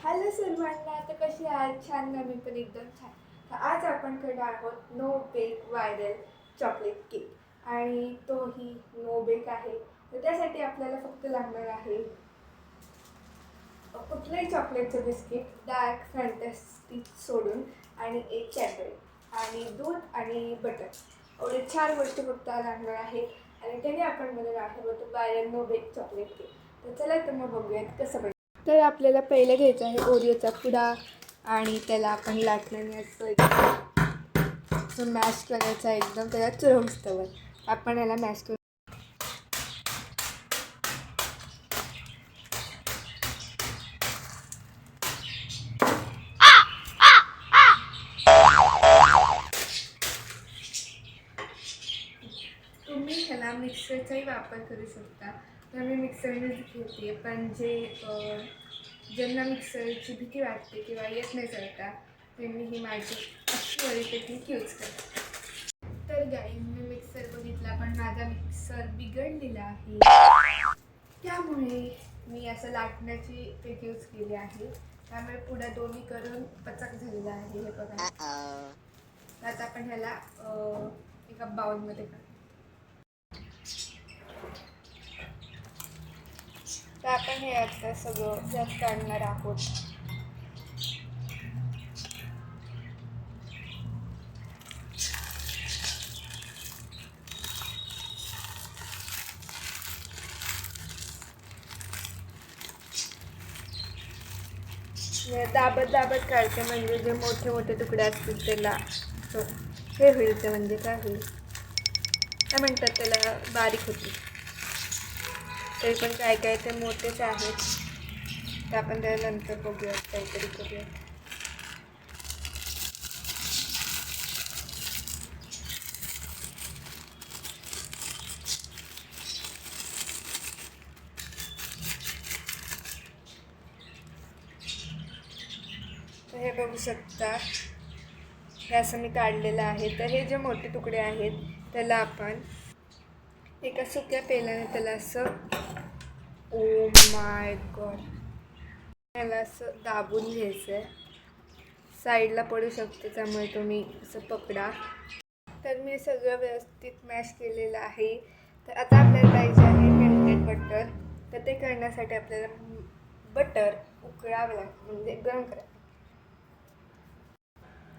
Hello सर्वांना, आता कशी आहात? छान ना, मी पण एकदम छान. तर आज आपण करणार आहोत no bake viral chocolate cake आणि तोही नो बेक आहे. तर त्यासाठी आपल्याला फक्त लागणार आहे कुठलंही चॉकलेटचं बिस्किट, डार्क फॅन्टॅस्टिक सोडून आणि एक कॅडबरी आणि दूध आणि बटर. एवढे 4 गोष्टी फक्त लागणार आहे आणि त्याने आपण बनवणार आहोत viral no bake chocolate cake. तर चला तर मग बघूयात कसं बनवतं. तर आपल्याला पहिलं घ्यायचं आहे ओरिओचा पुडा आणि त्याला आपण लाटण्याने असं मॅश करायचा एकदम त्याला चुरमस्तवर. आपण याला मॅश करू. तुम्ही ह्याला मिक्सरचाही वापर करू शकता. तर मी मिक्सरनेच घेते, पण ज्यांना मिक्सरची भीती वाटते किंवा येत नाही चालता त्यांनी ही माझी अशी टेक्निक यूज करते. तर गाईज, मी मिक्सर बघितला पण माझा मिक्सर बिघडलेला आहे, त्यामुळे मी असं लाटण्याची ट्रिक यूज केली आहे. त्यामुळे पुढे दोन्ही करून पचक झालेला आहे. हे बघा. आता आपण ह्याला एका बाउलमध्ये काढू. तर आपण हे आता सगळं जास्त काढणार आहोत. दाबत दाबत काढते, म्हणजे जे मोठे मोठे तुकडे असतील त्याला हे होईल. ते म्हणजे काय होईल, काय म्हणतात त्याला, बारीक होती. तरी पण काय काय ते मोठेच आहेत. तर आपण त्याला नंतर बघूयात, काहीतरी करूयात. तर हे बघू शकता, हे असं मी काढलेलं आहे. तर हे जे मोठे तुकडे आहेत त्याला आपण एका सुक्या पेल्याने त्याला असं, ओ माय गॉड, त्याला असं दाबून घ्यायचं आहे. साईडला पडू शकते, त्यामुळे तुम्ही असं पकडा. तर मी सगळं व्यवस्थित मॅश केलेलं आहे. तर आता आपल्याला पाहिजे आहे मेल्टेड बटर. तर ते करण्यासाठी आपल्याला बटर उकळावं लागतं, म्हणजे गरम करावं.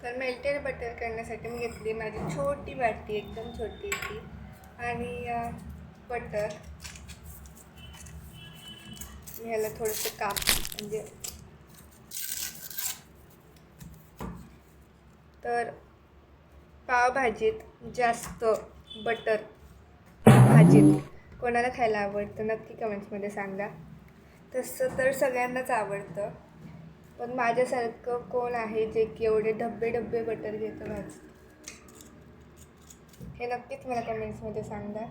तर मेल्टेड बटर करण्यासाठी मी घेतली माझी छोटी वाटी, एकदम छोटी ती, आणि बटर मी ह्याला थोडंसं म्हणजे तर पावभाजीत जास्त बटर भाजीत कोणाला खायला आवडतं नक्की कमेंट्समध्ये सांगा. तसं तर सगळ्यांनाच आवडतं, पण माझ्यासारखं कोण आहे जे की एवढे डब्बे डब्बे बटर घेतं भाजी, हे नक्कीच मला कमेंट्समध्ये सांगा.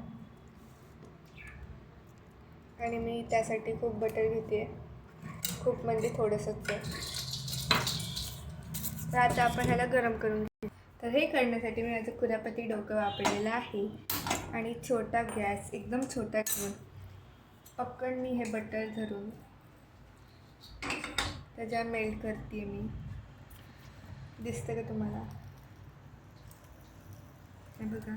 आणि मी त्यासाठी खूप बटर घेते, खूप म्हणजे थोडंसंच आहे. तर आता आपण ह्याला गरम करून घेऊ. तर हे करण्यासाठी मी माझं कुरापती डोकं वापरलेलं आहे आणि छोटा गॅस एकदम छोटा ठेवून पक्कन मी हे बटर धरून त्याच्यावर मेल्ट करते मी. दिसतं का तुम्हाला? हे बघा,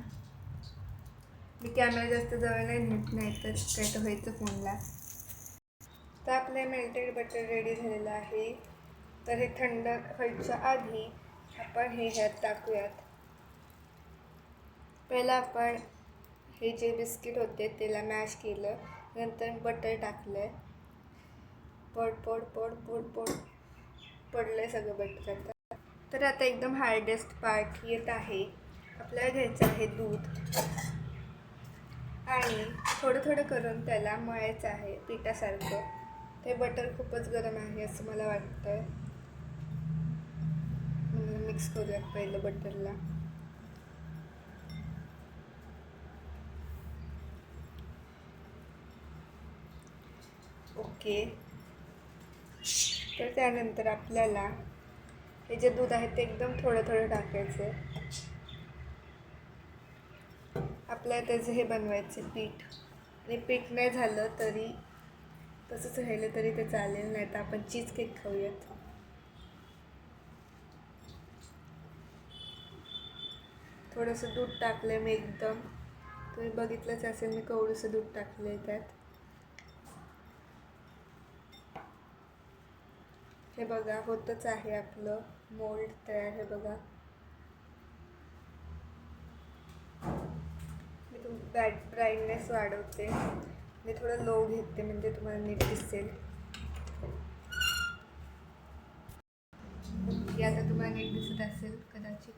मी कॅमेरा जास्त जवळ नाही नेत, नाही तर काय तर व्हायचं फोनला. तर आपलं मेल्टेड बटर रेडी झालेलं आहे. तर हे थंड व्हायच्या आधी आपण हे ह्यात टाकूयात. पहिला आपण हे जे बिस्किट होते त्याला मॅश केलं, नंतर बटर टाकलं. पड पड पड पड पड पडलं आहे सगळं बटर आता. तर आता एकदम हार्डेस्ट पार्ट येत आहे. आपल्याला घ्यायचं आहे दूध आणि थोडं थोडं करून त्याला मळायचं आहे पिठासारखं. ते बटर खूपच गरम आहे असं मला वाटतं. मिक्स करूयात पहिलं बटरला. ओके. तर त्यानंतर आपल्याला हे जे दूध आहे ते एकदम थोडं थोडं टाकायचं आहे. आपल्याला त्याचं हे बनवायचं पीठ, आणि पीठ नाही झालं तरी तसंच राहिलं तरी ते चालेल, नाही तर आपण चीज केक खाऊयात. थोडंसं दूध टाकलं आहे मी एकदम, तुम्ही बघितलंच असेल मी केवढंसं दूध टाकलं आहे त्यात. हे बघा होतच आहे आपलं मोल्ड तयार. हे बघा मी ब्राईटनेस वाढवते, मी थोडं लो घेते म्हणजे तुम्हाला नीट दिसेल. की आता तुम्हाला नीट दिसत असेल कदाचित.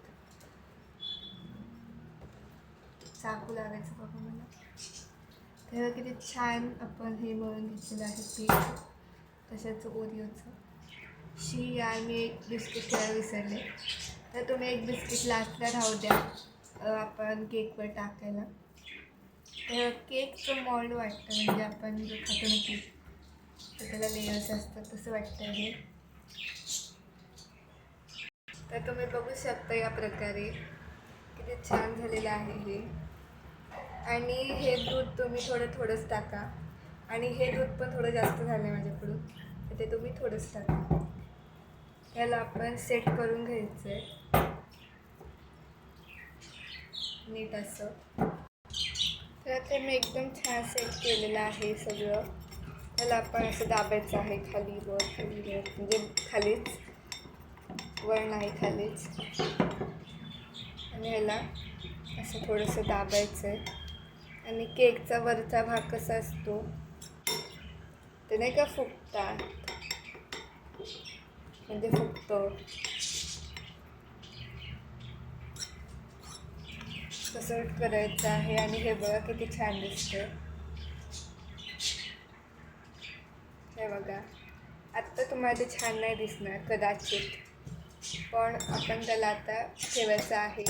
चाकू लागायचं बघा मला. तेव्हा किती छान आपण हे मळून घेतलेलं आहे पीठ तशाचं ओरिओचं. यार मी एक बिस्किट घ्यायला विसरले, तर तुम्ही एक बिस्किट लास्टला राहू द्या आपण केकवर टाकायला. तर केकचं मॉल्ड वाटतं, म्हणजे आपण जो खातो ना केक तर त्याला लेयर्स असतात तसं वाटतं हे. तर तुम्ही बघू शकता या प्रकारे किती छान झालेलं आहे हे. आणि हे दूध तुम्ही थोडंच टाका, आणि हे दूध पण थोडं जास्त झालं आहे माझ्याकडून, तर ते तुम्ही थोडंच टाका. त्याला आपण सेट करून घ्यायचं आहे नीट असं. तर ते मी एकदम छान सेट केलेलं आहे सगळं. त्याला आपण असं दाबायचं आहे खाली वर म्हणजे खालीच, वर नाही खालीच. आणि ह्याला असं थोडंसं दाबायचं आहे. आणि केकचा वरचा भाग कसा असतो ते नाही का फुगतात, म्हणजे फुगतो तसं करायचं आहे. आणि हे बघा किती छान दिसतं. हे बघा आत्ता तुम्हाला ते छान नाही दिसणार कदाचित, पण आपण त्याला आता ठेवायचं आहे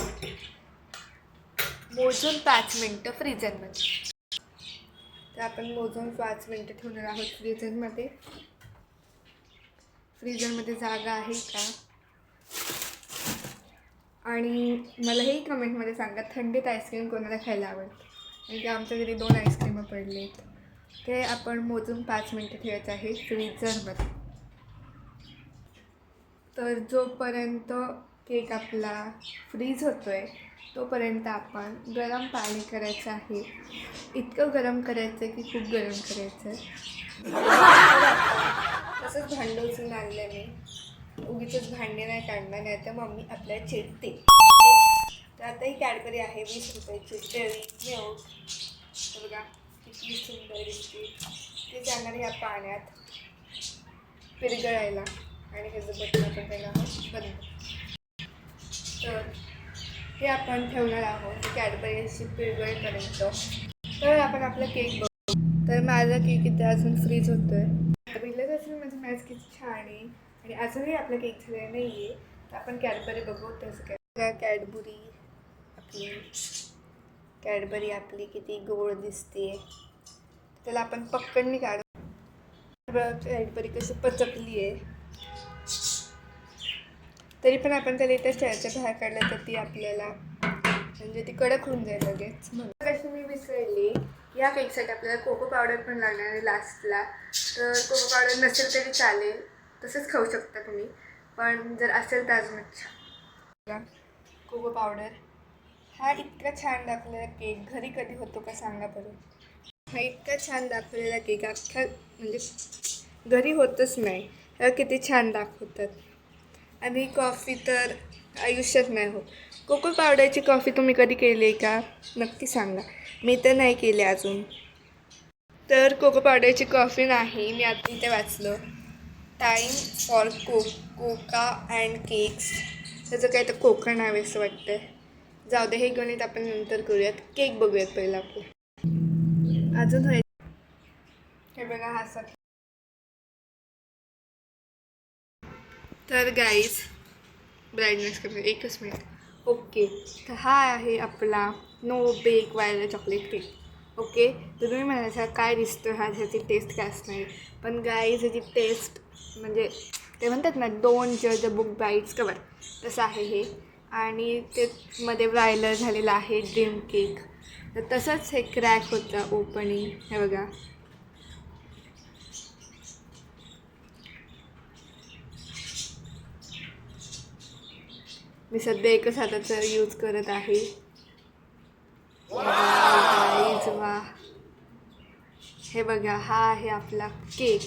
मोजून 5 मिनटं फ्रीजरमध्ये. तर आपण मोजून 5 मिनटं ठेवणार आहोत फ्रीजरमध्ये. फ्रीजरमध्ये जागा आहे का? आणि मला हे कमेंटमध्ये सांगा थंडीत आईस्क्रीम कोणाला खायला आवडतं, म्हणजे आमच्या घरी 2 आईस्क्रीम पडले. ते आपण मोजून 5 मिनटं ठेवायचं आहे फ्रीजरमध्ये. तर जोपर्यंत केक आपला फ्रीज होतो आहे तोपर्यंत आपण गरम पाणी करायचं आहे. इतकं गरम करायचं आहे की खूप गरम करायचं आहे. तसंच भांडं उचलून आणलं मी, उगीचच भांडे नाही काढणार, नाही तर मम्मी आपल्याला चिडते. तर आता ही कॅडबरी आहे 20 रुपयाची डेअरी मिल्क. तर बघा किती सुंदर दिसते. ते जाणार ह्या पाण्यात पिरगळायला, आणि ह्याचं बटन आपण त्याला बंद. तर हे आपण ठेवणार आहोत कॅडबरी अशी पिरगळेपर्यंत. तर आपण आपला केक बघू. तर माझा केक इथे अजून फ्रीज होतो आहे. पहिलंच असेल माझी मॅच किती छान आहे, आणि अजूनही आपला केक झालेला नाही आहे. तर आपण कॅडबरी बघू तसं काय. कॅडबरी आपली किती गोड दिसते. त्याला आपण पक्कडनी काढू. कॅडबरी कशी पचकली आहे, तरी पण आपण त्याला इथे स्टॅलच्या बाहेर काढलं तर ती आपल्याला म्हणजे ती कडक होऊन जाईल लगेच. म्हणून कशी मी विसरली, या केकसाठी आपल्याला कोको पावडर पण लागणार आहे लास्टला. तर कोको पावडर नसेल तरी चालेल, तसंच खाऊ शकता तुम्ही, पण जर असेल तर अजून अच्छा. कोको पावडर हा इतका छान दाखवलेला केक घरी कधी होतो का सांगा बरं. हा इतका छान दाखवलेला केक अख्ख्या म्हणजे घरी होतच नाही. हा किती छान दाखवतात. आणि कॉफी तर आयुष्यात नाही होत. कोको पावडरची कॉफी तुम्ही कधी केली आहे का नक्की सांगा. मी तर नाही केली अजून. तर कोको पावडरची कॉफी नाही, मी आता इथे वाचलं time for Coca and cakes. त्याचं काय तर कोका नाव असं वाटतं. जाऊ दे, हे गणित आपण नंतर करूयात. केक बघूयात पहिला आपलं अजून. हे बघा हा सर. तर गाईज ब्राईटनेस करतो 1 मिनिट. ओके, तर हा आहे आपला नो बेक वायला चॉकलेट केक. ओके, तर तुम्ही म्हणायचा काय दिसतं हा, ह्याची टेस्ट काय असणार. पण गाईज ह्याची टेस्ट म्हणजे ते म्हणतात ना 2 जज बुक बाईट्स कवर, तसं आहे हे. आणि ते मध्ये व्हायरल झालेलं आहे ड्रीम केक. तर तसंच हे क्रॅक होतं ओपनिंग. हे बघा मी सध्या एकच हाताचा यूज करत आहे. गाईज वा, हे बघा, हा आहे आपला केक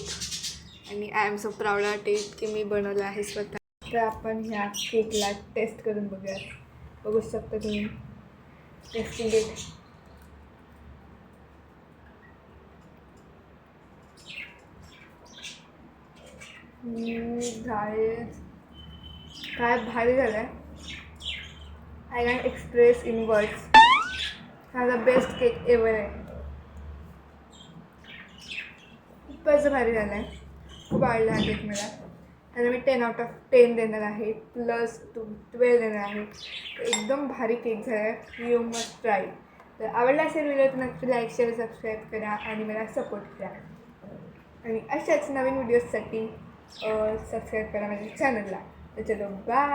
आणि I am so proud of it की मी बनवला आहे स्वतः. तर आपण ह्या केकला टेस्ट करून बघूया. बघू शकता तुम्ही टेस्टिंग इट. काय भारी झालं आहे. I can express in words. हा द बेस्ट केक एव्हर आहे. खूपच भारी झालं आहे. खूप आवडला हा केक मला. आणि मी 10/10 देणार आहे. +12 देणार आहे. एकदम भारी केक झाला आहे. You must try. तर आवडला असेल व्हिडिओ तर नक्की लाईक शेअर सबस्क्राईब करा आणि मला सपोर्ट करा. आणि अशाच नवीन व्हिडिओजसाठी सबस्क्राईब करा माझ्या चॅनलला. तर चलो बाय.